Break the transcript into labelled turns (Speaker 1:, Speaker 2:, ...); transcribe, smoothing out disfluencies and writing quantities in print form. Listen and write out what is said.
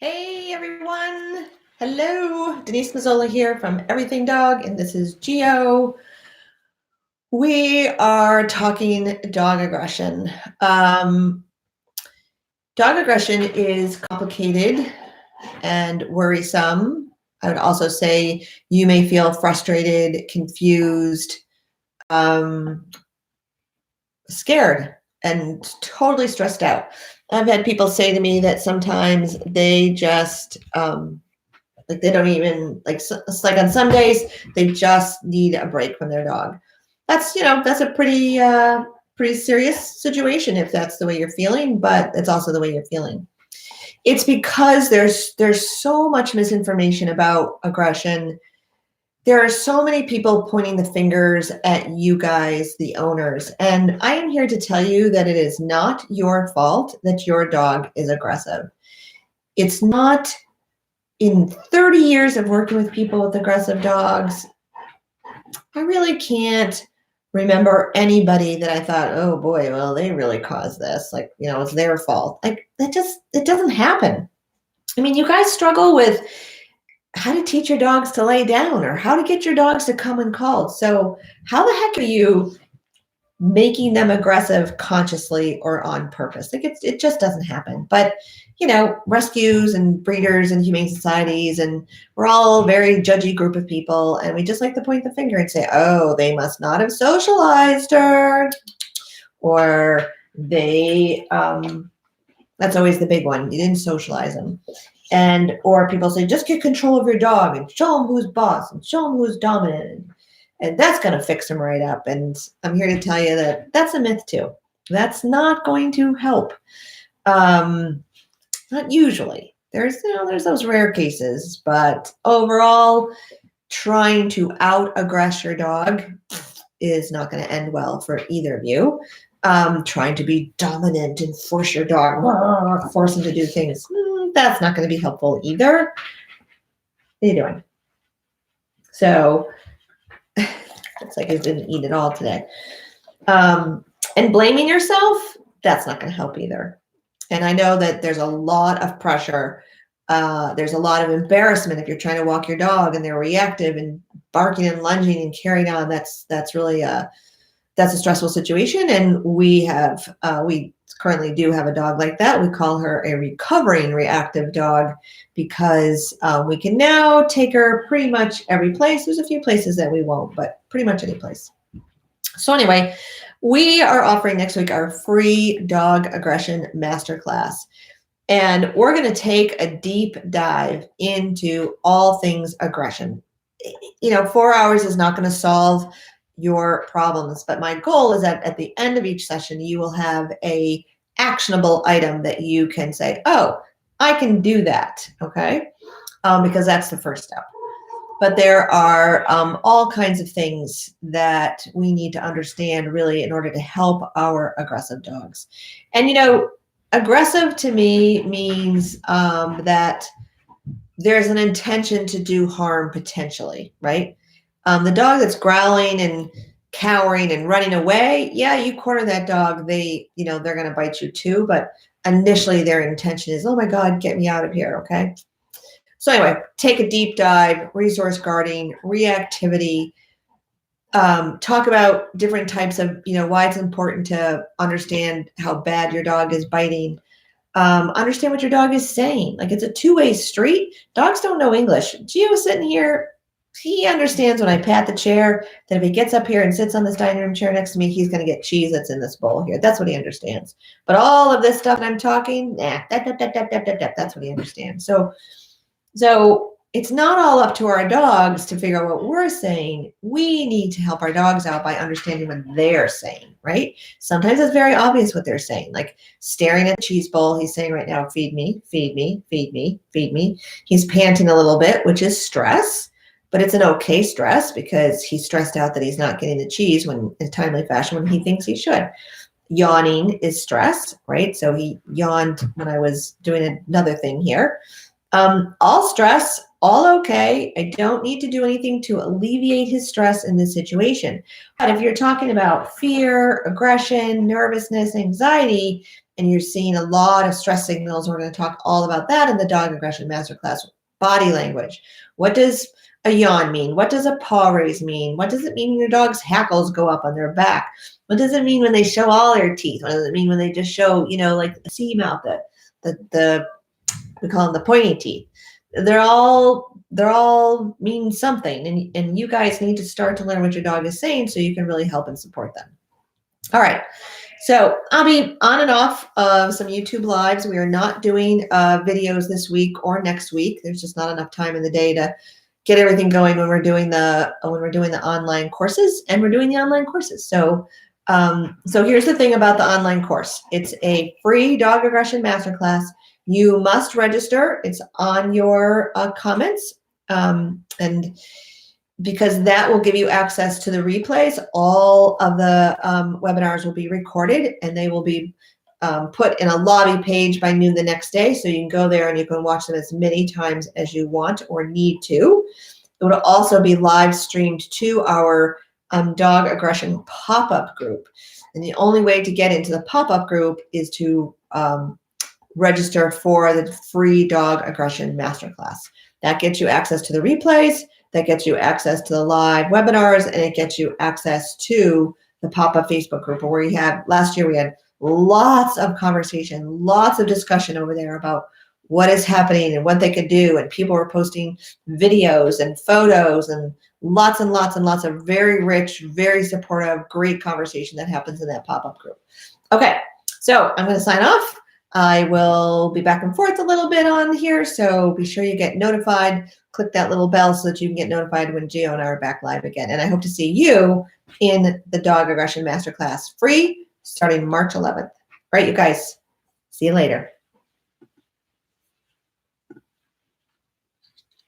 Speaker 1: Hey everyone! Hello, Denise Mazzola here from Everything Dog, and this is Geo. We are talking dog aggression. Dog aggression is complicated and worrisome. I would also say you may feel frustrated, confused, scared, and totally stressed out. I've had people say to me that sometimes they just like they don't even it's like on some days they just need a break from their dog. That's that's a pretty serious situation if that's the way you're feeling, but it's also the way you're feeling. It's because there's so much misinformation about aggression. There are so many people pointing the fingers at you guys, the owners, and I am here to tell you that it is not your fault that your dog is aggressive. It's not. In 30 years of working with people with aggressive dogs, I really can't remember anybody that I thought, oh boy, well, they really caused this. Like, it's their fault. Like, it doesn't happen. I mean, you guys struggle with how to teach your dogs to lay down or how to get your dogs to come when called. So how the heck are you making them aggressive consciously or on purpose? Like it just doesn't happen. But rescues and breeders and humane societies, and we're all a very judgy group of people, and we just like to point the finger and say, oh, they must not have socialized her, or they that's always the big one, you didn't socialize them. And or people say, just get control of your dog and show them who's boss and show them who's dominant, and that's going to fix them right up. And I'm here to tell you that that's a myth too. That's not going to help. Not usually. There's those rare cases, but overall, trying to out-aggress your dog is not going to end well for either of you. Trying to be dominant and force your dog, force him to do things, that's not going to be helpful either. What are you doing? So it's like I didn't eat at all today. And blaming yourself, that's not going to help either. And I know that there's a lot of pressure. There's a lot of embarrassment if you're trying to walk your dog and they're reactive and barking and lunging and carrying on. That's really that's a stressful situation. And we currently do have a dog like that. We call her a recovering reactive dog because we can now take her pretty much every place. There's a few places that we won't, but pretty much any place. So anyway, we are offering next week our free Dog Aggression Masterclass. And we're going to take a deep dive into all things aggression. 4 hours is not going to solve your problems, but my goal is that at the end of each session, you will have a actionable item that you can say, oh, I can do that, okay? Because that's the first step. But there are all kinds of things that we need to understand really in order to help our aggressive dogs. And, aggressive to me means that there's an intention to do harm potentially, right? The dog that's growling and cowering and running away, yeah, you corner that dog, they're going to bite you too. But initially their intention is, oh my God, get me out of here, okay? So anyway, take a deep dive, resource guarding, reactivity, talk about different types of, why it's important to understand how bad your dog is biting, understand what your dog is saying. Like it's a two-way street. Dogs don't know English. Gio sitting here, he understands when I pat the chair that if he gets up here and sits on this dining room chair next to me, he's going to get cheese that's in this bowl here. That's what he understands. But all of this stuff that I'm talking, that's what he understands. So it's not all up to our dogs to figure out what we're saying. We need to help our dogs out by understanding what they're saying, right? Sometimes it's very obvious what they're saying, like staring at the cheese bowl. He's saying right now, feed me, feed me, feed me, feed me. He's panting a little bit, which is stress, but it's an okay stress because he's stressed out that he's not getting the cheese in a timely fashion when he thinks he should. Yawning is stress, right? So he yawned when I was doing another thing here. All stress, all okay. I don't need to do anything to alleviate his stress in this situation. But if you're talking about fear, aggression, nervousness, anxiety, and you're seeing a lot of stress signals. We're going to talk all about that in the Dog Aggression Masterclass. Body language. What does a yawn mean? What does a paw raise mean? What does it mean when your dog's hackles go up on their back? What does it mean when they show all their teeth? What does it mean when they just show, like the C mouth, the we call them the pointy teeth? They're all mean something, and you guys need to start to learn what your dog is saying so you can really help and support them. All right. So I'll be on and off of some YouTube lives. We are not doing videos this week or next week. There's just not enough time in the day to get everything going when we're doing the online courses, and we're doing the online courses. So here's the thing about the online course. It's a free Dog Aggression Masterclass. You must register. It's on your comments, and because that will give you access to the replays. All of the webinars will be recorded, and they will be put in a lobby page by noon the next day. So you can go there and you can watch them as many times as you want or need to. It will also be live streamed to our Dog Aggression pop-up group. And the only way to get into the pop-up group is to register for the free Dog Aggression Masterclass. That gets you access to the replays. That gets you access to the live webinars, and it gets you access to the pop-up Facebook group where last year we had lots of conversation, lots of discussion over there about what is happening and what they could do. And people were posting videos and photos and lots and lots and lots of very rich, very supportive, great conversation that happens in that pop-up group. Okay, so I'm going to sign off. I will be back and forth a little bit on here, so be sure you get notified. Click that little bell so that you can get notified when Gio and I are back live again. And I hope to see you in the Dog Aggression Masterclass free starting March 11th. All right, you guys. See you later.